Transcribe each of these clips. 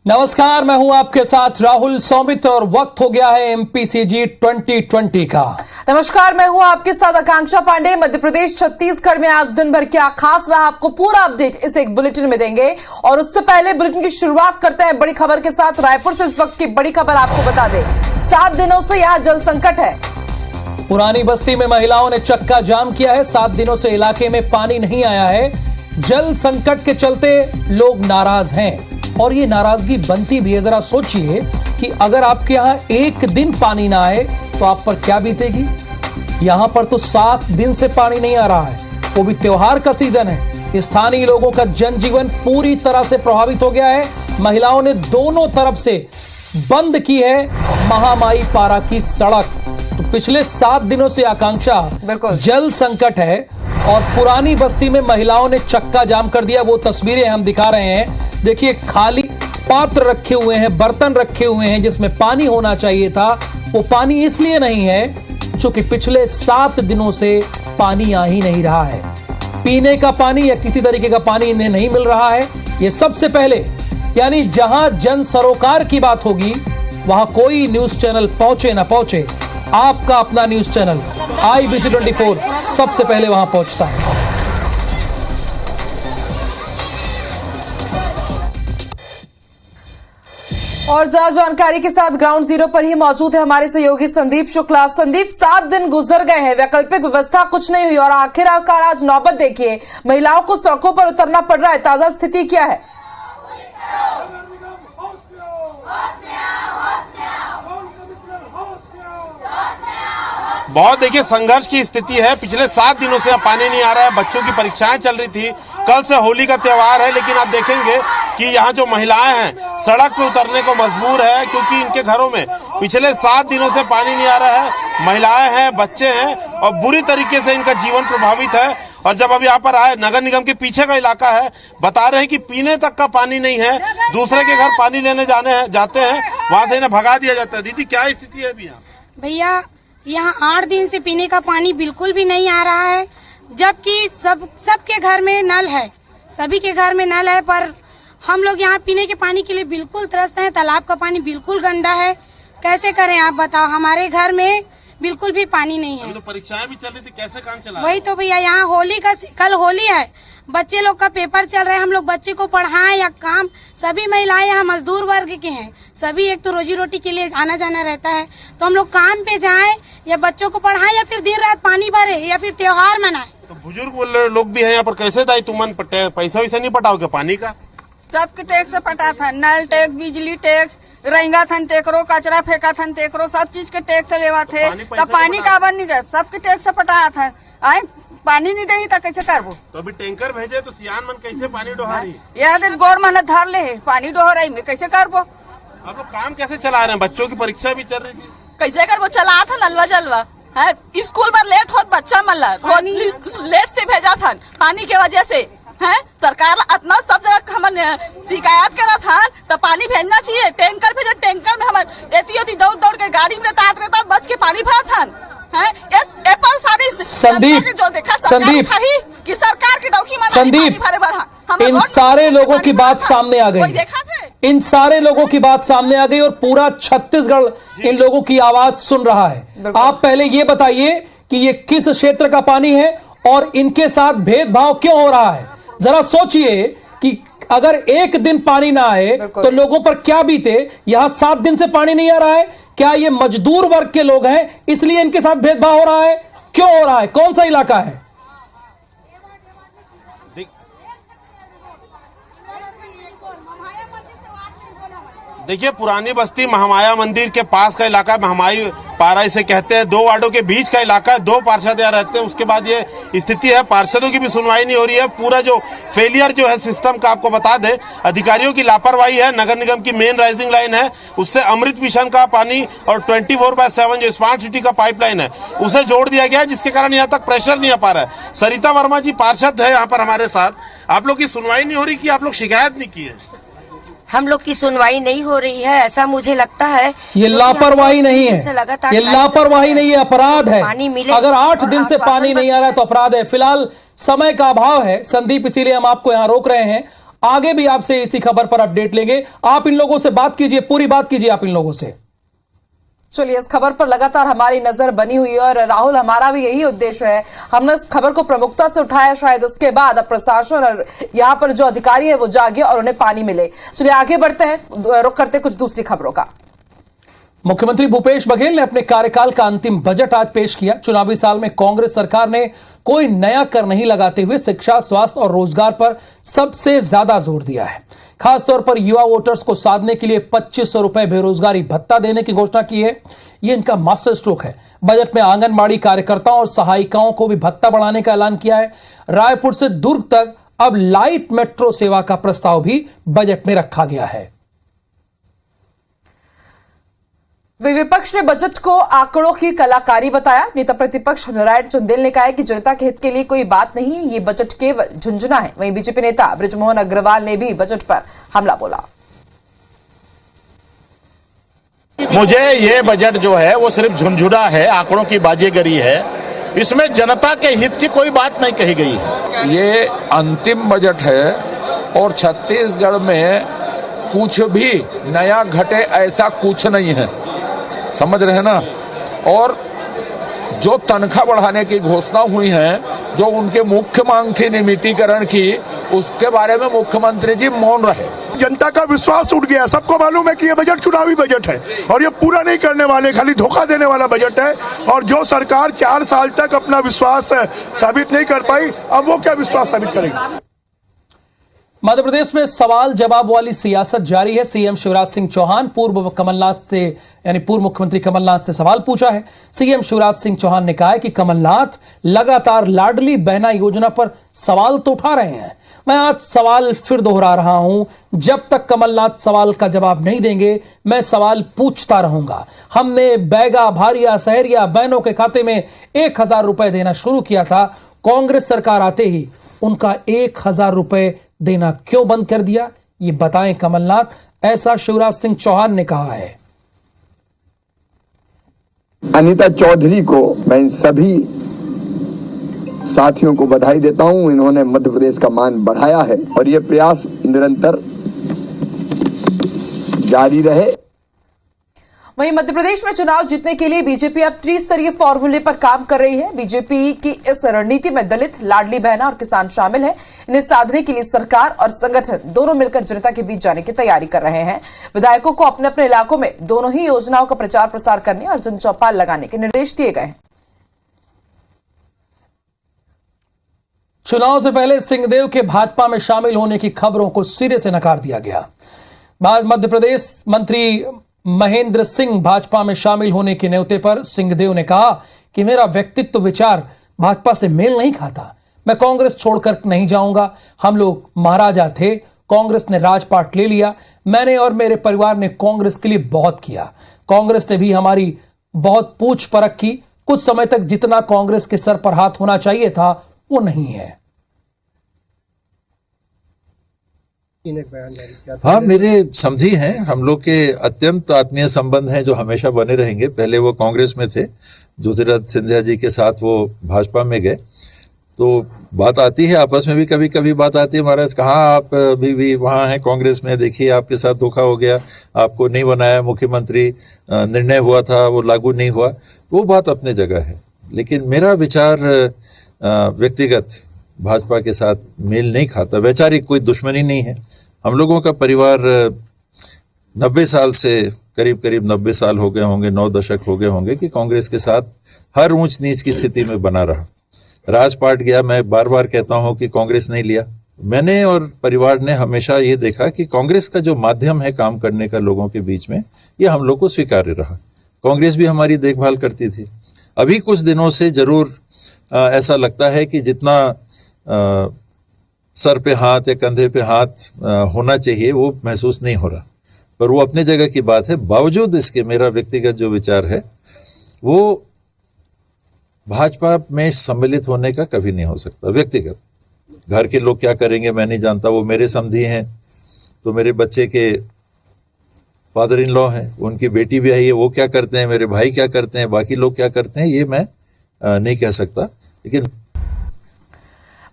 नमस्कार, मैं हूं आपके साथ राहुल सौमित और वक्त हो गया है एमपीसीजी 2020 का। नमस्कार, मैं हूं आपके साथ आकांक्षा पांडे। मध्य प्रदेश छत्तीसगढ़ में आज दिन भर क्या खास रहा, आपको पूरा अपडेट इस एक बुलेटिन में देंगे। और उससे पहले बुलेटिन की शुरुआत करते हैं बड़ी खबर के साथ। रायपुर से इस वक्त की बड़ी खबर आपको बता दें, 7 दिनों से यहां जल संकट है। पुरानी बस्ती में महिलाओं ने चक्का जाम किया है। 7 दिनों से इलाके में पानी नहीं आया है। जल संकट के चलते लोग नाराज हैं और ये नाराजगी बनती भी है। जरा सोचिए कि अगर आपके यहां एक दिन पानी ना आए तो आप पर क्या बीतेगी। यहां पर तो 7 दिन से पानी नहीं आ रहा है, वो भी त्योहार का सीजन है। स्थानीय लोगों का जनजीवन पूरी तरह से प्रभावित हो गया है। महिलाओं ने दोनों तरफ से बंद की है महामाई पारा की सड़क। तो पिछले 7 दिनों से आकांक्षा जल संकट है और पुरानी बस्ती में महिलाओं ने चक्का जाम कर दिया। वो तस्वीरें हम दिखा रहे हैं। देखिए, खाली पात्र रखे हुए हैं, बर्तन रखे हुए हैं जिसमें पानी होना चाहिए था। वो पानी इसलिए नहीं है क्योंकि पिछले 7 दिनों से पानी आ ही नहीं रहा है। पीने का पानी या किसी तरीके का पानी इन्हें नहीं मिल रहा है। ये सबसे पहले, यानी जहां जन सरोकार की बात होगी वहां कोई न्यूज चैनल पहुंचे ना पहुंचे, आपका अपना न्यूज चैनल IBC 24 सबसे पहले वहां पहुंचता है। और ज्यादा जानकारी के साथ ग्राउंड जीरो पर ही मौजूद है हमारे सहयोगी संदीप शुक्ला। संदीप, 7 दिन गुजर गए हैं, वैकल्पिक व्यवस्था कुछ नहीं हुई और आखिरकार आज नौबत देखिए, महिलाओं को सड़कों पर उतरना पड़ रहा है। ताजा स्थिति क्या है? बहुत देखिए संघर्ष की स्थिति है। पिछले 7 दिनों से अब पानी नहीं आ रहा है। बच्चों की परीक्षाएं चल रही थी, कल से होली का त्योहार है, लेकिन आप देखेंगे कि यहाँ जो महिलाएं हैं सड़क पे उतरने को मजबूर है क्योंकि इनके घरों में पिछले 7 दिनों से पानी नहीं आ रहा है। महिलाएं हैं, बच्चे हैं और बुरी तरीके से इनका जीवन प्रभावित है। और जब अब यहाँ पर आए, नगर निगम के पीछे का इलाका है, बता रहे हैं कि पीने तक का पानी नहीं है। दूसरे के घर पानी लेने जाते हैं, वहां से इन्हें भगा दिया जाता है। दीदी, क्या स्थिति है अभी यहाँ? भैया, यहाँ 8 दिन से पीने का पानी बिल्कुल भी नहीं आ रहा है, जबकि सबके घर में नल है, सभी के घर में नल है, पर हम लोग यहाँ पीने के पानी के लिए बिल्कुल त्रस्त हैं। तालाब का पानी बिल्कुल गंदा है, कैसे करें आप बताओ। हमारे घर में बिल्कुल भी पानी नहीं है। तो परीक्षाएं भी चल रही थी, कैसे काम चला? वही तो भैया, यहाँ कल होली है, बच्चे लोग का पेपर चल रहा है, हम लोग बच्चे को पढ़ाएं या काम। सभी महिलाएं यहाँ मजदूर वर्ग के हैं, सभी एक तो रोजी रोटी के लिए आना जाना रहता है, तो हम लोग काम पे जाएं या बच्चों को पढ़ाएं या फिर दिन रात पानी भरे या फिर त्योहार मनाएं। तो बुजुर्ग लोग भी हैं यहाँ पर, कैसे दाई तुमन पैसा वैसा नहीं पटाओगे पानी का? सबके टैक्स पटा था, नल टैक्स, बिजली टैक्स, रहेंगा थन तेकरो, कचरा फेंका थन तेकरो, सब चीज के टैक्स लेवा थे। तो पानी का बन नहीं जाए, सबके टैक्स पटाया था। आए पानी नहीं देगी तो कैसे करबो? तो अभी टैंकर भेजे तो सियान मन कैसे पानी डोहारी? याद गोर मन धर ले पानी डोहराई में कैसे करबो? आप लोग काम कैसे चला रहे हैं? बच्चों की परीक्षा भी चल रही थी, कैसे करबो? चला था नलवा जलवा है, स्कूल पर लेट होत बच्चा मन लेट से भेजा था पानी के वजह से है। सरकार इतना सब जगह हम शिकायत करा था तो पानी भेजना चाहिए। टैंकर भेजा, टैंकर में हम एती दौड़ के गाड़ी में रहता बच के पानी भरा था है। संदीप, कि सरकार की डौकी में संदीप, इन सारे लोगों की बात सामने आ गई, इन सारे लोगों की बात सामने आ गई और पूरा छत्तीसगढ़ इन लोगों की आवाज सुन रहा है। आप पहले ये बताइए कि ये किस क्षेत्र का पानी है और इनके साथ भेदभाव क्यों हो रहा है। जरा सोचिए कि अगर एक दिन पानी ना आए तो लोगों पर क्या बीते। यहां 7 दिन से पानी नहीं आ रहा है। क्या ये मजदूर वर्ग के लोग हैं इसलिए इनके साथ भेदभाव हो रहा है? क्यों हो रहा है? कौन सा इलाका है? देखिए, पुरानी बस्ती महामाया मंदिर के पास का इलाका है। महामाई पारा इसे कहते हैं। 2 वार्डों के बीच का इलाका है, 2 पार्षद यहाँ रहते हैं। उसके बाद ये स्थिति है, पार्षदों की भी सुनवाई नहीं हो रही है। पूरा जो फेलियर जो है सिस्टम का, आपको बता दें, अधिकारियों की लापरवाही है। नगर निगम की मेन राइजिंग लाइन है, उससे अमृत मिशन का पानी और 24/7 जो स्मार्ट सिटी का पाइपलाइन है उसे जोड़ दिया गया है, जिसके कारण यहाँ तक प्रेशर नहीं आ पा रहा है। सरिता वर्मा जी पार्षद है यहाँ पर हमारे साथ। आप लोग की सुनवाई नहीं हो रही कि आप लोग शिकायत नहीं की है? हम लोग की सुनवाई नहीं हो रही है, ऐसा मुझे लगता है। ये लापरवाही नहीं है, ये लापरवाही नहीं है, अपराध है। अगर 8 दिन से पानी नहीं आ रहा है तो अपराध है। फिलहाल समय का अभाव है संदीप, इसीलिए हम आपको यहाँ रोक रहे हैं। आगे भी आपसे इसी खबर पर अपडेट लेंगे। आप इन लोगों से बात कीजिए, पूरी बात कीजिए आप इन लोगों से। चलिए, इस खबर पर लगातार हमारी नजर बनी हुई है और राहुल, हमारा भी यही उद्देश्य है। हमने इस खबर को प्रमुखता से उठाया, शायद इसके बाद अब प्रशासन और यहाँ पर जो अधिकारी है वो जागे और उन्हें पानी मिले। चलिए आगे बढ़ते हैं, रुख करते हैं कुछ दूसरी खबरों का। मुख्यमंत्री भूपेश बघेल ने अपने कार्यकाल का अंतिम बजट आज पेश किया। चुनावी साल में कांग्रेस सरकार ने कोई नया कर नहीं लगाते हुए शिक्षा, स्वास्थ्य और रोजगार पर सबसे ज्यादा जोर दिया है। खासतौर पर युवा वोटर्स को साधने के लिए 2500 रुपए बेरोजगारी भत्ता देने की घोषणा की है। यह इनका मास्टर स्ट्रोक है। बजट में आंगनबाड़ी कार्यकर्ताओं और सहायिकाओं को भी भत्ता बढ़ाने का ऐलान किया है। रायपुर से दुर्ग तक अब लाइट मेट्रो सेवा का प्रस्ताव भी बजट में रखा गया है। विपक्ष ने बजट को आंकड़ों की कलाकारी बताया। नेता प्रतिपक्ष नारायण चंदेल ने कहा है कि जनता के हित के लिए कोई बात नहीं है, ये बजट केवल झुंझुना है। वहीं बीजेपी नेता बृजमोहन अग्रवाल ने भी बजट पर हमला बोला। मुझे ये बजट जो है वो सिर्फ झुंझुना है, आंकड़ों की बाजीगरी है। इसमें जनता के हित की कोई बात नहीं कही गई है। ये अंतिम बजट है और छत्तीसगढ़ में कुछ भी नया घटे ऐसा कुछ नहीं है, समझ रहे ना। और जो तनख्वाह बढ़ाने की घोषणा हुई है, जो उनकी मुख्य मांग थी नियमितीकरण की, उसके बारे में मुख्यमंत्री जी मौन रहे। जनता का विश्वास उठ गया। सबको मालूम है कि ये बजट चुनावी बजट है और ये पूरा नहीं करने वाले, खाली धोखा देने वाला बजट है। और जो सरकार 4 साल तक अपना विश्वास साबित नहीं कर पाई, अब वो क्या विश्वास साबित करेगी। मध्य प्रदेश में सवाल जवाब वाली सियासत जारी है। सीएम शिवराज सिंह चौहान पूर्व मुख्यमंत्री कमलनाथ से सवाल पूछा है। सीएम शिवराज सिंह चौहान ने कहा है कि कमलनाथ लगातार लाडली बहना योजना पर सवाल तो उठा रहे हैं। मैं आज सवाल फिर दोहरा रहा हूं, जब तक कमलनाथ सवाल का जवाब नहीं देंगे मैं सवाल पूछता रहूंगा। हमने बैगा, भारिया, सहरिया बहनों के खाते में 1000 रुपए देना शुरू किया था। कांग्रेस सरकार आते ही उनका 1000 रुपए देना क्यों बंद कर दिया, ये बताएं कमलनाथ, ऐसा शिवराज सिंह चौहान ने कहा है। अनीता चौधरी को मैं इन सभी साथियों को बधाई देता हूं। इन्होंने मध्य प्रदेश का मान बढ़ाया है और ये प्रयास निरंतर जारी रहे। वहीं मध्य प्रदेश में चुनाव जीतने के लिए बीजेपी अब त्रिस्तरीय फॉर्मूले पर काम कर रही है। बीजेपी की इस रणनीति में दलित, लाडली बहना और किसान शामिल हैं। इन्हें साधने के लिए सरकार और संगठन दोनों मिलकर जनता के बीच जाने की तैयारी कर रहे हैं। विधायकों को अपने अपने इलाकों में दोनों ही योजनाओं का प्रचार प्रसार करने और जनचौपाल लगाने के निर्देश दिए गए हैं। चुनाव से पहले सिंहदेव के भाजपा में शामिल होने की खबरों को सिरे से नकार दिया गया। मध्य प्रदेश मंत्री महेंद्र सिंह भाजपा में शामिल होने के न्योते पर सिंहदेव ने कहा कि मेरा व्यक्तित्व विचार भाजपा से मेल नहीं खाता, मैं कांग्रेस छोड़कर नहीं जाऊंगा। हम लोग महाराजा थे, कांग्रेस ने राजपाट ले लिया। मैंने और मेरे परिवार ने कांग्रेस के लिए बहुत किया। कांग्रेस ने भी हमारी बहुत पूछ परख की। कुछ समय तक जितना कांग्रेस के सर पर हाथ होना चाहिए था वो नहीं है। हाँ, मेरे समझी हैं, हम लोग के अत्यंत आत्मीय संबंध हैं जो हमेशा बने रहेंगे। पहले वो कांग्रेस में थे, ज्योतिरादित्य सिंधिया जी के साथ वो भाजपा में गए, तो बात आती है आपस में भी, कभी कभी बात आती है, महाराज कहाँ आप अभी भी वहाँ हैं कांग्रेस में, देखिए आपके साथ धोखा हो गया, आपको नहीं बनाया मुख्यमंत्री, निर्णय हुआ था वो लागू नहीं हुआ, तो वो बात अपने जगह है। लेकिन मेरा विचार व्यक्तिगत भाजपा के साथ मेल नहीं खाता। वैचारिक कोई दुश्मनी नहीं है। हम लोगों का परिवार 90 साल से करीब 90 साल हो गए होंगे, 9 दशक हो गए होंगे कि कांग्रेस के साथ हर ऊंच नीच की स्थिति में बना रहा। राजपाट गया, मैं बार बार कहता हूं कि कांग्रेस नहीं लिया। मैंने और परिवार ने हमेशा ये देखा कि कांग्रेस का जो माध्यम है काम करने का लोगों के बीच में, ये हम लोग को स्वीकार्य रहा। कांग्रेस भी हमारी देखभाल करती थी। अभी कुछ दिनों से जरूर ऐसा लगता है कि जितना सर पे हाथ या कंधे पे हाथ होना चाहिए वो महसूस नहीं हो रहा, पर वो अपने जगह की बात है। बावजूद इसके मेरा व्यक्तिगत जो विचार है वो भाजपा में सम्मिलित होने का कभी नहीं हो सकता। व्यक्तिगत घर के लोग क्या करेंगे मैं नहीं जानता, वो मेरे समधी हैं, तो मेरे बच्चे के फादर इन लॉ हैं, उनकी बेटी भी आई है, वो क्या करते हैं, मेरे भाई क्या करते हैं, बाकी लोग क्या करते हैं, ये मैं नहीं कह सकता। लेकिन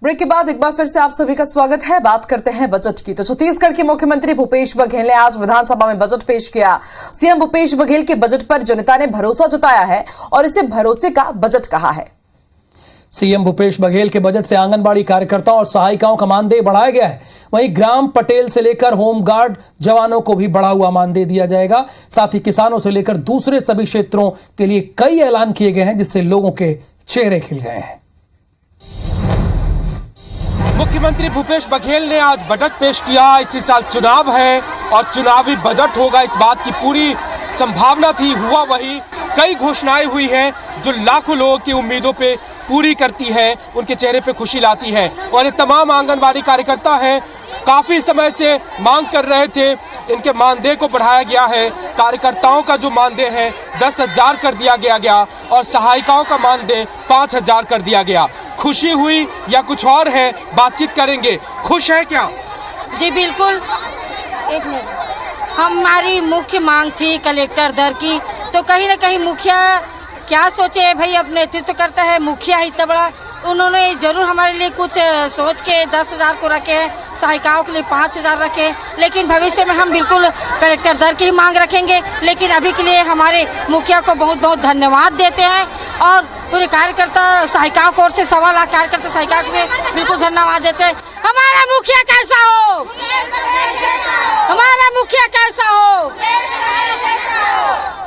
ब्रेक के बाद एक बार फिर से आप सभी का स्वागत है। बात करते हैं बजट की। तो छत्तीसगढ़ के मुख्यमंत्री भूपेश बघेल ने आज विधानसभा में बजट पेश किया। सीएम भूपेश बघेल के बजट पर जनता ने भरोसा जताया है और इसे भरोसे का बजट कहा है। सीएम भूपेश बघेल के बजट से आंगनबाड़ी कार्यकर्ताओं और सहायिकाओं का मानदेय बढ़ाया गया है। वहीं ग्राम पटेल से लेकर होमगार्ड जवानों को भी बढ़ा हुआ मानदेय दिया जाएगा। साथ ही किसानों से लेकर दूसरे सभी क्षेत्रों के लिए कई ऐलान किए गए हैं, जिससे लोगों के चेहरे खिल गए हैं। मुख्यमंत्री भूपेश बघेल ने आज बजट पेश किया। इसी साल चुनाव है और चुनावी बजट होगा, इस बात की पूरी संभावना थी। हुआ वही, कई घोषणाएं हुई हैं जो लाखों लोगों की उम्मीदों पे पूरी करती है, उनके चेहरे पे खुशी लाती है। और ये तमाम आंगनबाड़ी कार्यकर्ता हैं, काफी समय से मांग कर रहे थे, इनके मानदेय को बढ़ाया गया है। कार्यकर्ताओं का जो मानदेय है 10,000 कर दिया गया और सहायिकाओं का मानदेय 5,000 कर दिया गया। खुशी हुई या कुछ और है, बातचीत करेंगे। खुश है क्या? जी बिल्कुल। एक मिनट, हमारी मुख्य मांग थी कलेक्टर दर की, तो कहीं ना कहीं मुखिया क्या सोचे भाई, अब नेतृत्व करता है मुखिया ही इतना बड़ा, उन्होंने जरूर हमारे लिए कुछ सोच के 10,000 को रखे हैं, सहायिकाओं के लिए 5,000 रखे। लेकिन भविष्य में हम बिल्कुल कलेक्टर दर की ही मांग रखेंगे। लेकिन अभी के लिए हमारे मुखिया को बहुत बहुत धन्यवाद देते हैं और पूरे कार्यकर्ता सहायिकाओं को ओर से 1.25 लाख कार्यकर्ता सहायिकाओं को बिल्कुल धन्यवाद देते हैं। हमारा मुखिया कैसा हो, हमारा मुखिया कैसा हो।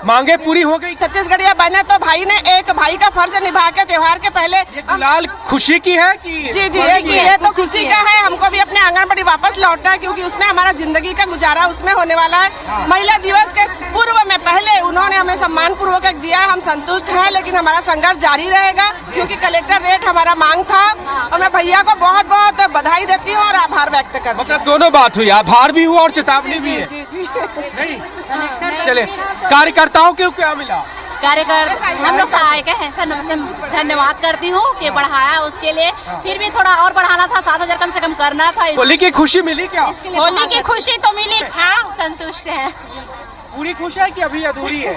मांगे पूरी हो गई। छत्तीसगढ़िया बने तो भाई ने एक भाई का फर्ज निभा के त्योहार के पहले फिलहाल खुशी की है कि जी ये तो खुशी का है। हमको भी अपने आंगनबाड़ी वापस लौटना है, क्योंकि उसमें हमारा जिंदगी का गुजारा उसमें होने वाला है। महिला दिवस के पूर्व में पहले उन्होंने हमें सम्मान पूर्वक दिया, हम संतुष्ट हैं। लेकिन हमारा संघर्ष जारी रहेगा, क्योंकि कलेक्टर रेट हमारा मांग था। और मैं भैया को बहुत बहुत बधाई देती हूँ और आभार व्यक्त करती हूँ। मतलब दोनों बात हुई, आभार भी हुआ और चेतावनी भी है। जी नहीं चले, कार्यकर्ताओं को क्या मिला? कार्यकर्ता हम लोग सहायक है सर, धन्यवाद करती हूँ कि बढ़ाया उसके लिए। फिर भी थोड़ा और बढ़ाना था, 7,000 कम से कम करना था। होली की खुशी मिली क्या? होली की खुशी तो मिली, हाँ संतुष्ट है। पूरी खुश है कि अभी अधूरी है?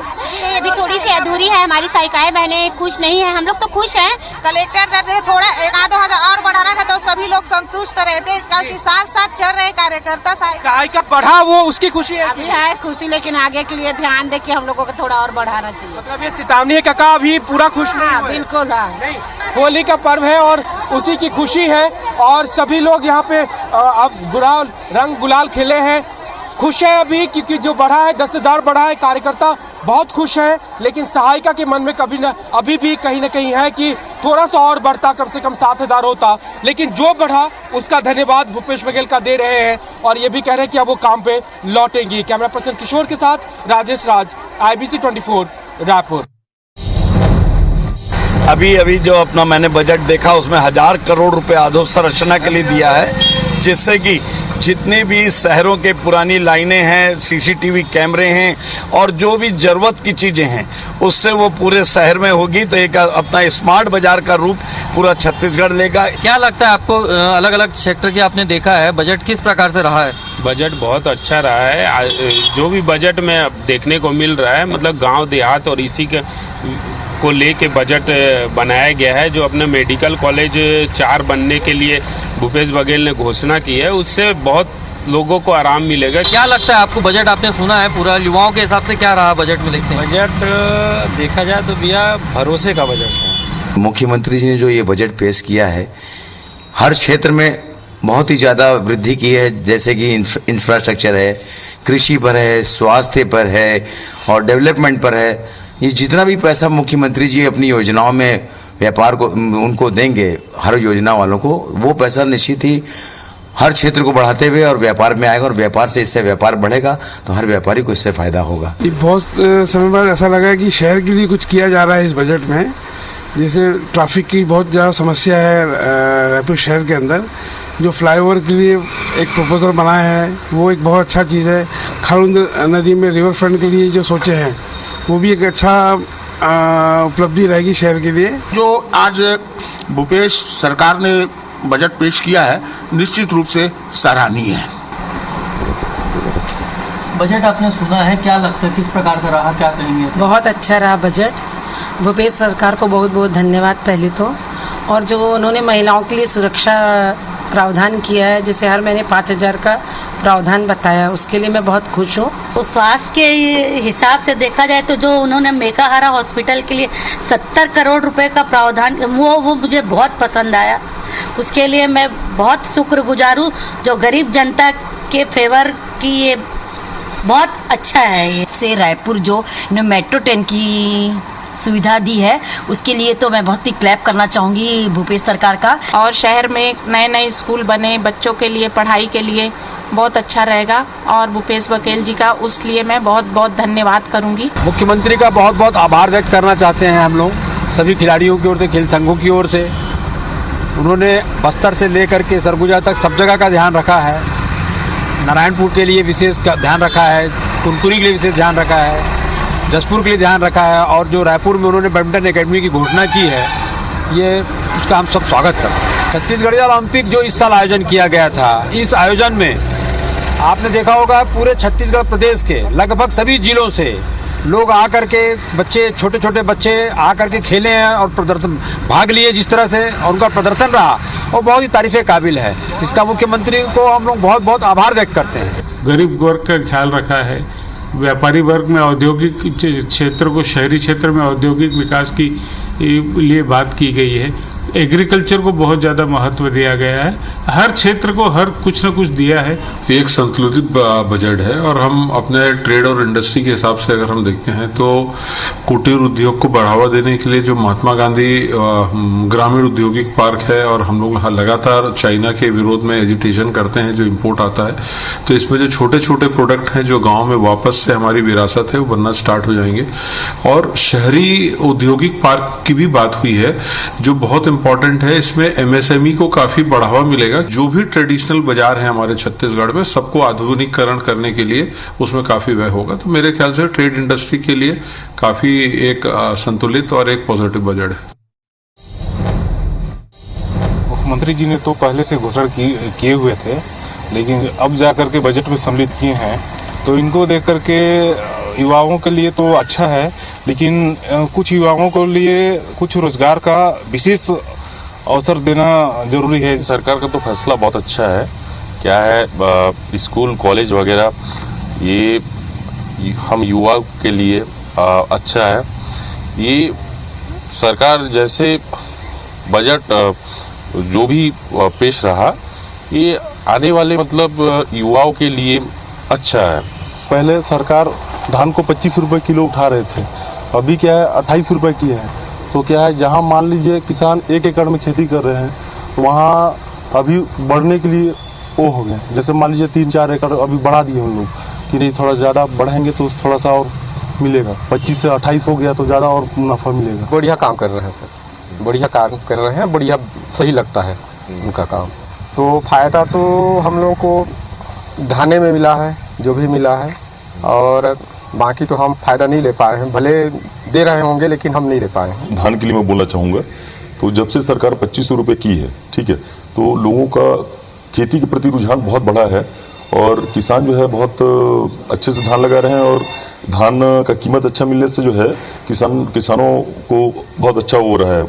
अभी थोड़ी सी अधूरी है, हमारी सहायिकाएं बहनें खुश नहीं है, हम लोग तो खुश हैं। कलेक्टर दर थोड़ा 1-2 हजार और बढ़ाना था तो सभी लोग संतुष्ट रहते, क्योंकि साथ साथ चल रहे कार्यकर्ता सहायिका बढ़ा, वो उसकी खुशी है। अभी है खुशी, लेकिन आगे के लिए ध्यान दे कि हम लोगों को थोड़ा और बढ़ाना चाहिए। मतलब ये चेतावनी है काका, अभी पूरा खुश नहीं हुए। बिल्कुल होली का पर्व है और उसी की खुशी है और सभी लोग यहाँ पे अब गुलाल रंग गुलाल खेले हैं, खुश है अभी, क्योंकि जो बढ़ा है 10,000 बढ़ा है। कार्यकर्ता बहुत खुश है, लेकिन सहायिका के मन में अभी भी कहीं ना कहीं है कि थोड़ा सा और बढ़ता, कम से कम 7,000 होता। लेकिन जो बढ़ा उसका धन्यवाद भूपेश बघेल का दे रहे हैं और ये भी कह रहे हैं कि अब वो काम पे लौटेंगी। कैमरा पर्सन किशोर के साथ राजेश राज, IBC 24 रायपुर। अभी जो अपना मैंने बजट देखा उसमें 1,000 करोड़ रुपए अधोसंरचना के लिए दिया है, जिससे कि जितनी भी शहरों के पुरानी लाइनें हैं, CCTV कैमरे हैं और जो भी ज़रूरत की चीज़ें हैं उससे वो पूरे शहर में होगी। तो एक अपना स्मार्ट बाजार का रूप पूरा छत्तीसगढ़ लेगा। क्या लगता है आपको, अलग अलग सेक्टर के आपने देखा है, बजट किस प्रकार से रहा है? बजट बहुत अच्छा रहा है। जो भी बजट में अब देखने को मिल रहा है, मतलब गांव देहात और इसी के को लेके बजट बनाया गया है। जो अपने मेडिकल कॉलेज 4 बनने के लिए भूपेश बघेल ने घोषणा की है, उससे बहुत लोगों को आराम मिलेगा। क्या लगता है आपको, बजट आपने सुना है पूरा, युवाओं के हिसाब से क्या रहा बजट में देखते हैं? बजट देखा जाए तो भैया भरोसे का बजट है। मुख्यमंत्री जी ने जो ये बजट पेश किया है, हर क्षेत्र में बहुत ही ज़्यादा वृद्धि की है, जैसे कि इंफ्रास्ट्रक्चर है, कृषि पर है, स्वास्थ्य पर है और डेवलपमेंट पर है। ये जितना भी पैसा मुख्यमंत्री जी अपनी योजनाओं में व्यापार को उनको देंगे, हर योजना वालों को, वो पैसा निश्चित ही हर क्षेत्र को बढ़ाते हुए और व्यापार में आएगा और व्यापार से इससे व्यापार बढ़ेगा तो हर व्यापारी को इससे फायदा होगा। ये बहुत समय बाद ऐसा लगा कि शहर के लिए कुछ किया जा रहा है इस बजट में। जैसे ट्रैफिक की बहुत ज़्यादा समस्या है रायपुर शहर के अंदर, जो फ्लाईओवर के लिए एक प्रपोजल बनाया है वो एक बहुत अच्छा चीज़ है। खारुंद नदी में रिवर फ्रंट के लिए जो सोचे हैं वो भी एक अच्छा उपलब्धि रहेगी शहर के लिए। जो आज भूपेश सरकार ने बजट पेश किया है निश्चित रूप से सराहनीय है। बजट आपने सुना है, क्या लगता है किस प्रकार का रहा, क्या कहेंगे? बहुत अच्छा रहा बजट। भूपेश सरकार को बहुत बहुत धन्यवाद पहले तो, और जो उन्होंने महिलाओं के लिए सुरक्षा प्रावधान किया है, जैसे हर महीने 5,000 का प्रावधान बताया, उसके लिए मैं बहुत खुश हूँ। तो स्वास्थ्य के हिसाब से देखा जाए तो जो उन्होंने मेकाहारा हॉस्पिटल के लिए 70 करोड़ रुपए का प्रावधान, वो मुझे बहुत पसंद आया। उसके लिए मैं बहुत शुक्रगुजार हूँ। जो गरीब जनता के फेवर की ये बहुत अच्छा है। ये से रायपुर जो मेट्रो ट्रेन की सुविधा दी है उसके लिए तो मैं बहुत ही क्लैप करना चाहूँगी भूपेश सरकार का। और शहर में नए नए स्कूल बने बच्चों के लिए, पढ़ाई के लिए बहुत अच्छा रहेगा और भूपेश बघेल जी का उसलिए मैं बहुत बहुत धन्यवाद करूँगी। मुख्यमंत्री का बहुत बहुत आभार व्यक्त करना चाहते हैं हम लोग सभी खिलाड़ियों की ओर से, खेल संघों की ओर से। उन्होंने बस्तर से लेकर के सरगुजा तक सब जगह का ध्यान रखा है। नारायणपुर के लिए विशेष ध्यान रखा है, कुनकुनी के लिए विशेष ध्यान रखा है, जसपुर के लिए ध्यान रखा है, और जो रायपुर में उन्होंने बैडमिंटन एकेडमी की घोषणा की है, ये उसका हम सब स्वागत करते हैं। छत्तीसगढ़ ओलंपिक जो इस साल आयोजन किया गया था, इस आयोजन में आपने देखा होगा पूरे छत्तीसगढ़ प्रदेश के लगभग सभी जिलों से लोग आकर के, बच्चे, छोटे छोटे बच्चे आकर के खेले हैं और प्रदर्शन भाग लिए। जिस तरह से उनका प्रदर्शन रहा वो बहुत ही तारीफ़े काबिल है। इसका मुख्यमंत्री को हम लोग बहुत बहुत आभार व्यक्त करते हैं। गरीब वर्ग का ख्याल रखा है, व्यापारी वर्ग में औद्योगिक क्षेत्र को, शहरी क्षेत्र में औद्योगिक विकास की लिए बात की गई है। एग्रीकल्चर को बहुत ज़्यादा महत्व दिया गया है। हर क्षेत्र को हर कुछ न कुछ दिया है। एक संतुलित बजट है और हम अपने ट्रेड और इंडस्ट्री के हिसाब से अगर हम देखते हैं तो कुटीर उद्योग को बढ़ावा देने के लिए जो महात्मा गांधी ग्रामीण औद्योगिक पार्क है, और हम लोग लगातार चाइना के विरोध में एजिटेशन करते हैं जो इम्पोर्ट आता है, तो इसमें जो छोटे छोटे प्रोडक्ट हैं जो गाँव में वापस से हमारी विरासत है वो बनना स्टार्ट हो जाएंगे। और शहरी औद्योगिक पार्क की भी बात हुई है जो बहुत इम्पोर्टेंट है। इसमें एमएसएमई को काफी बढ़ावा मिलेगा। जो भी ट्रेडिशनल बाजार है हमारे छत्तीसगढ़ में, सबको आधुनिकीकरण करने के लिए उसमें काफी व्यय होगा। तो मेरे ख्याल से ट्रेड इंडस्ट्री के लिए काफी एक संतुलित और एक पॉजिटिव बजट है। मुख्यमंत्री जी ने तो पहले से घोषणा किए हुए थे, लेकिन अब जाकर के बजट में सम्मिलित किए हैं, तो इनको देख करके युवाओं के लिए तो अच्छा है, लेकिन कुछ युवाओं के लिए कुछ रोजगार का विशेष अवसर देना जरूरी है। सरकार का तो फैसला बहुत अच्छा है। क्या है, स्कूल कॉलेज वगैरह ये हम युवा के लिए अच्छा है। ये सरकार जैसे बजट जो भी पेश रहा, ये आने वाले मतलब युवाओं के लिए अच्छा है। पहले सरकार धान को 25 रुपए किलो उठा रहे थे, अभी क्या है 28 रुपए की है। तो क्या है, जहां मान लीजिए किसान 1 एकड़ में खेती कर रहे हैं तो वहां अभी बढ़ने के लिए वो हो गया, जैसे मान लीजिए 3-4 एकड़ अभी बढ़ा दिए हम लोग कि नहीं, थोड़ा ज़्यादा बढ़ेंगे तो थोड़ा सा और मिलेगा। 25 से 28 हो गया तो ज़्यादा और मुनाफा मिलेगा। बढ़िया काम कर रहे हैं सर, बढ़िया काम कर रहे हैं, बढ़िया सही लगता है उनका काम। तो फायदा तो हम लोगों को धाने में मिला है, जो भी मिला है, और बाकी तो हम फायदा नहीं ले पाए हैं। भले दे रहे होंगे लेकिन हम नहीं ले पाए हैं। धान के लिए मैं बोलना चाहूँगा, तो जब से सरकार 2500 रुपये की है, ठीक है, तो लोगों का खेती के प्रति रुझान बहुत बढ़ा है और किसान जो है बहुत अच्छे से धान लगा रहे हैं, और धान का कीमत अच्छा मिलने से जो है किसानों को बहुत अच्छा हो रहा है,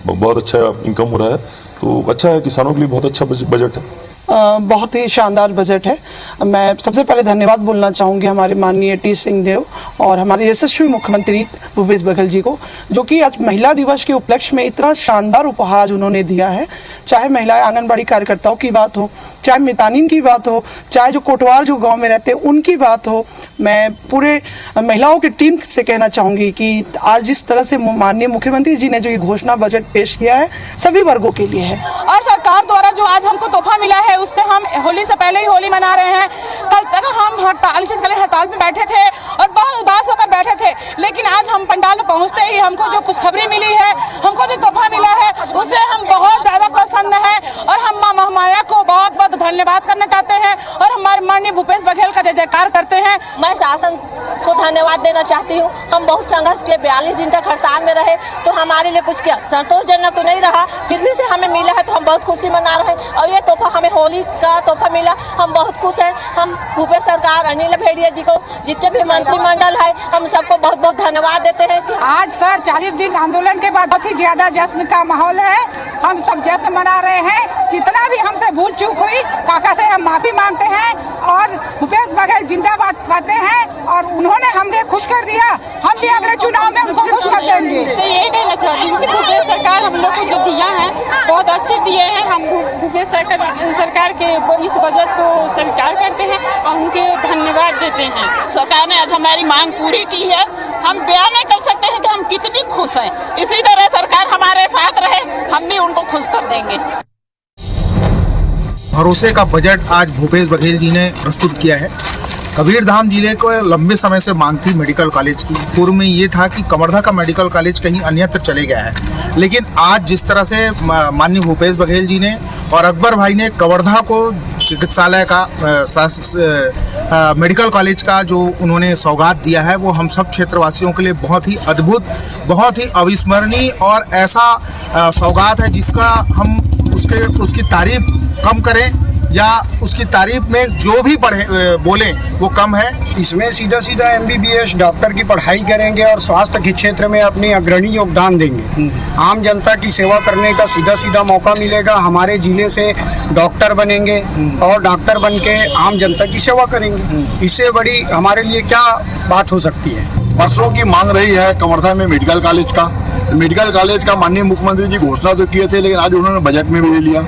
बहुत अच्छा इनकम हो रहा है। तो अच्छा है, किसानों के लिए बहुत अच्छा बजट है। बहुत ही शानदार बजट है। मैं सबसे पहले धन्यवाद बोलना चाहूँगी हमारे माननीय टी सिंहदेव और हमारे यशस्वी मुख्यमंत्री भूपेश बघेल जी को, जो कि आज महिला दिवस के उपलक्ष्य में इतना शानदार उपहार उन्होंने दिया है। चाहे महिलाएं आंगनबाड़ी कार्यकर्ताओं की बात हो, चाहे मितानिन की बात हो, चाहे जो कोटवार जो गाँव में रहते हैं उनकी बात हो, मैं पूरे महिलाओं की टीम से कहना चाहूँगी कि आज जिस तरह से माननीय मुख्यमंत्री जी ने जो ये घोषणा बजट पेश किया है सभी वर्गों के लिए है। और सरकार द्वारा जो आज हमको तोहफा मिला है उससे हम होली से पहले ही होली मना रहे हैं। कल तक हम हड़ताल पे बैठे थे और बहुत उदास होकर बैठे थे, लेकिन आज हम पंडाल में पहुंचते ही हमको जो खुशखबरी मिली है, हमको जो तोहफा मिला है, उससे हम बहुत ज्यादा प्रसन्न हैं और हम मां महामाया को बहुत बहुत धन्यवाद करना चाहते हैं और हमारे माननीय भूपेश बघेल का जय जयकार करते हैं। मैं शासन को धन्यवाद धन्यवाद देना चाहती हूँ। हम बहुत संघर्ष किए, 42 दिन तक हड़ताल में रहे तो हमारे लिए कुछ किया, संतोषजनक तो नहीं रहा, फिर भी से हमें मिला है तो हम बहुत खुशी मना रहे हैं। और ये तोहफा हमें होली का तोहफा मिला, हम बहुत खुश हैं। हम भूपेश सरकार, अनिल भेड़िया जी को, जितने भी मंत्रिमंडल है, हम सबको बहुत बहुत धन्यवाद देते हैं कि आज सर 40 दिन आंदोलन के बाद बहुत ही ज्यादा जश्न का माहौल है। हम सब जश्न मना रहे हैं। जितना भी हमसे भूल चूक हुई, काका से हम माफी मांगते हैं और भूपेश बघेल जिंदाबाद कहते हैं। और उन्होंने हमें खुश कर दिया, हम भी अगले चुनाव में उनको खुश कर देंगे। तो ये कहना चाहती हूँ कि भूपेश सरकार हम लोग को जो दिया है बहुत अच्छे दिए हैं। हम भूपेश सरकार के इस बजट को स्वीकार करते हैं और उनके धन्यवाद देते हैं। सरकार ने आज हमारी मांग पूरी की है, हम बयान नहीं कर सकते हैं कि हम कितनी खुश हैं। इसी तरह सरकार हमारे साथ रहे, हम भी उनको खुश कर देंगे। भरोसे का बजट आज भूपेश बघेल जी ने प्रस्तुत किया है। कबीरधाम जिले को लंबे समय से मांग थी मेडिकल कॉलेज की। पूर्व में ये था कि कवर्धा का मेडिकल कॉलेज कहीं अन्यत्र चले गया है, लेकिन आज जिस तरह से माननीय भूपेश बघेल जी ने और अकबर भाई ने कवर्धा को चिकित्सालय का मेडिकल कॉलेज का जो उन्होंने सौगात दिया है, वो हम सब क्षेत्रवासियों के लिए बहुत ही अद्भुत, बहुत ही अविस्मरणीय और ऐसा सौगात है जिसका हम उसकी तारीफ कम करें या उसकी तारीफ में जो भी बोलें वो कम है। इसमें सीधा सीधा MBBS डॉक्टर की पढ़ाई करेंगे और स्वास्थ्य के क्षेत्र में अपनी अग्रणी योगदान देंगे। आम जनता की सेवा करने का सीधा सीधा मौका मिलेगा। हमारे जिले से डॉक्टर बनेंगे और डॉक्टर बन के आम जनता की सेवा करेंगे। इससे बड़ी हमारे लिए क्या बात हो सकती है। वर्षों की मांग रही है कवर्धा में मेडिकल कॉलेज का। मेडिकल कॉलेज का माननीय मुख्यमंत्री जी घोषणा तो किए थे, लेकिन आज उन्होंने बजट में भी ले लिया।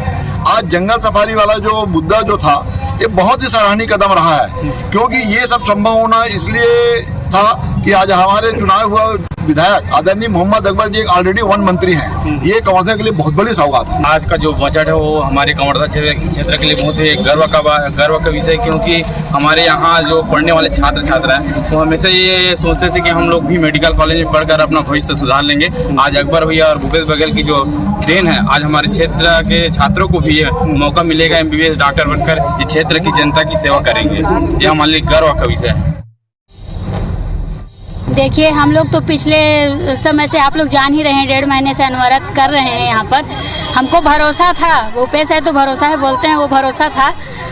आज जंगल सफारी वाला जो मुद्दा जो था, ये बहुत ही सराहनीय कदम रहा है, क्योंकि ये सब संभव होना इसलिए था कि आज हमारे चुनाव हुआ विधायक आदरणीय मोहम्मद अकबर जी ऑलरेडी वन मंत्री हैं। ये कवर्धा के लिए बहुत बड़ी सौगात है। आज का जो बजट है वो हमारे कवर्धा क्षेत्र के लिए बहुत ही गर्व का विषय, क्योंकि हमारे यहाँ जो पढ़ने वाले छात्र छात्रा हैं वो हमेशा ये सोचते थे कि हम लोग भी मेडिकल कॉलेज में पढ़कर अपना भविष्य सुधार लेंगे। आज अकबर भैया और भूपेश बघेल की जो देन है, आज हमारे क्षेत्र के छात्रों को भी मौका मिलेगा MBBS डॉक्टर बनकर इस क्षेत्र की जनता की सेवा करेंगे। ये हमारे लिए गर्व का विषय है। देखिए, हम लोग तो पिछले समय से, आप लोग जान ही रहे हैं, 1.5 महीने से अनवरत कर रहे हैं यहाँ पर। हमको भरोसा था, भूपेश है तो भरोसा है बोलते हैं, वो भरोसा था,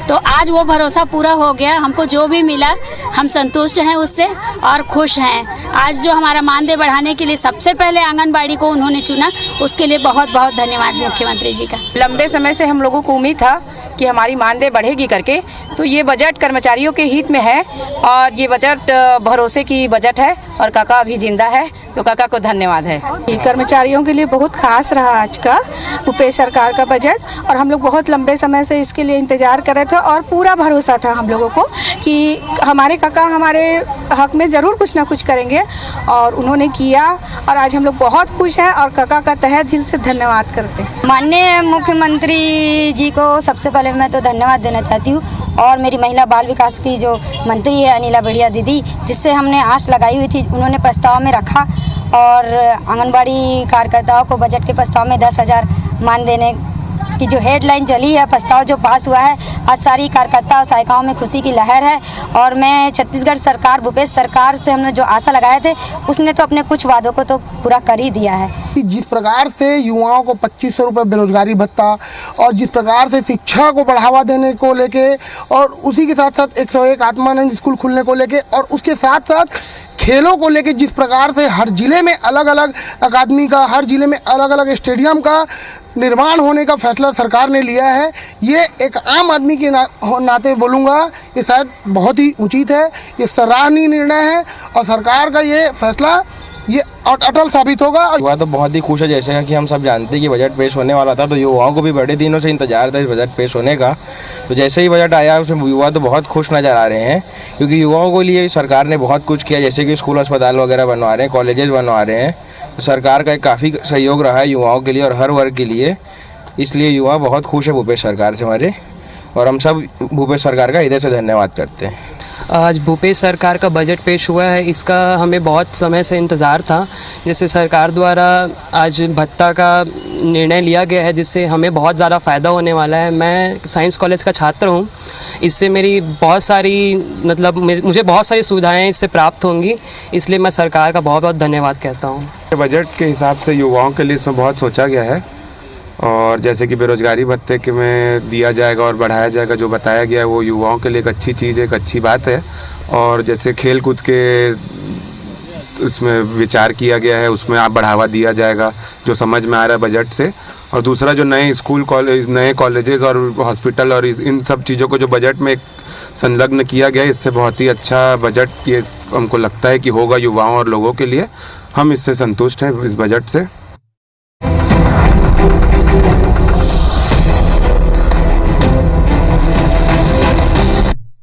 तो आज वो भरोसा पूरा हो गया। हमको जो भी मिला हम संतुष्ट हैं उससे और खुश हैं। आज जो हमारा मानदेय बढ़ाने के लिए सबसे पहले आंगनबाड़ी को उन्होंने चुना, उसके लिए बहुत बहुत धन्यवाद मुख्यमंत्री जी का। लंबे समय से हम लोगों को उम्मीद था कि हमारी मानदेय बढ़ेगी करके, तो ये बजट कर्मचारियों के हित में है और ये बजट भरोसे की बजट है और काका अभी जिंदा है, तो काका को धन्यवाद है। कर्मचारियों के लिए बहुत खास रहा आज का भूपेश सरकार का बजट, और हम लोग बहुत लंबे समय से इसके लिए इंतजार कर रहे थे और पूरा भरोसा था हम लोगों को कि हमारे काका हमारे हक में ज़रूर कुछ ना कुछ करेंगे, और उन्होंने किया। और आज हम लोग बहुत खुश हैं और काका का तहे दिल से धन्यवाद करते हैं। माननीय मुख्यमंत्री जी को सबसे पहले मैं तो धन्यवाद देना चाहती हूँ, और मेरी महिला बाल विकास की जो मंत्री है अनिला भेड़िया दीदी, जिससे हमने आश लगाई हुई थी, उन्होंने प्रस्ताव में रखा और आंगनबाड़ी कार्यकर्ताओं को बजट के प्रस्ताव में 10,000 मान देने की जो हेडलाइन चली है, प्रस्ताव जो पास हुआ है, आज सारी कार्यकर्ता और सहायिकाओं में खुशी की लहर है। और मैं छत्तीसगढ़ सरकार, भूपेश सरकार से हमने जो आशा लगाए थे, उसने तो अपने कुछ वादों को तो पूरा कर ही दिया है। जिस प्रकार से युवाओं को 2500 रुपये बेरोजगारी भत्ता और जिस प्रकार से शिक्षा को बढ़ावा देने को लेके, और उसी के साथ साथ 101 आत्मानंद स्कूल खुलने को लेके, और उसके साथ साथ खेलों को लेके जिस प्रकार से हर जिले में अलग अलग अकादमी का, हर जिले में अलग अलग स्टेडियम का निर्माण होने का फैसला सरकार ने लिया है, ये एक आम आदमी के नाते बोलूँगा, ये शायद बहुत ही उचित है, ये सराहनीय निर्णय है और सरकार का ये फैसला ये अटल साबित होगा। युवा तो बहुत ही खुश है, जैसे कि हम सब जानते हैं कि बजट पेश होने वाला था, तो युवाओं को भी बड़े दिनों से इंतजार था इस बजट पेश होने का। तो जैसे ही बजट आया उसमें युवा तो बहुत खुश नज़र आ रहे हैं, क्योंकि युवाओं के लिए सरकार ने बहुत कुछ किया, जैसे कि स्कूल अस्पताल वगैरह बनवा रहे हैं, कॉलेजेस बनवा रहे हैं। तो सरकार का काफ़ी सहयोग रहा है युवाओं के लिए और हर वर्ग के लिए, इसलिए युवा बहुत खुश है भूपेश सरकार से हमारे, और हम सब भूपेश सरकार का हृदय से धन्यवाद करते हैं। आज भूपेश सरकार का बजट पेश हुआ है, इसका हमें बहुत समय से इंतज़ार था। जैसे सरकार द्वारा आज भत्ता का निर्णय लिया गया है जिससे हमें बहुत ज़्यादा फ़ायदा होने वाला है। मैं साइंस कॉलेज का छात्र हूँ, इससे मेरी बहुत सारी मतलब मुझे बहुत सारी सुविधाएं इससे प्राप्त होंगी, इसलिए मैं सरकार का बहुत बहुत धन्यवाद कहता हूँ। बजट के हिसाब से युवाओं के लिए इसमें बहुत सोचा गया है, और जैसे कि बेरोजगारी भत्ते के में दिया जाएगा और बढ़ाया जाएगा, जो बताया गया है वो युवाओं के लिए एक अच्छी चीज़ है, एक अच्छी बात है। और जैसे खेल कूद के इसमें विचार किया गया है, उसमें आप बढ़ावा दिया जाएगा, जो समझ में आ रहा है बजट से। और दूसरा जो नए स्कूल कॉलेज, नए कॉलेजेस और हॉस्पिटल और इन सब चीज़ों को जो बजट में संलग्न किया गया है, इससे बहुत ही अच्छा बजट ये हमको लगता है कि होगा युवाओं और लोगों के लिए। हम इससे संतुष्ट हैं इस बजट से।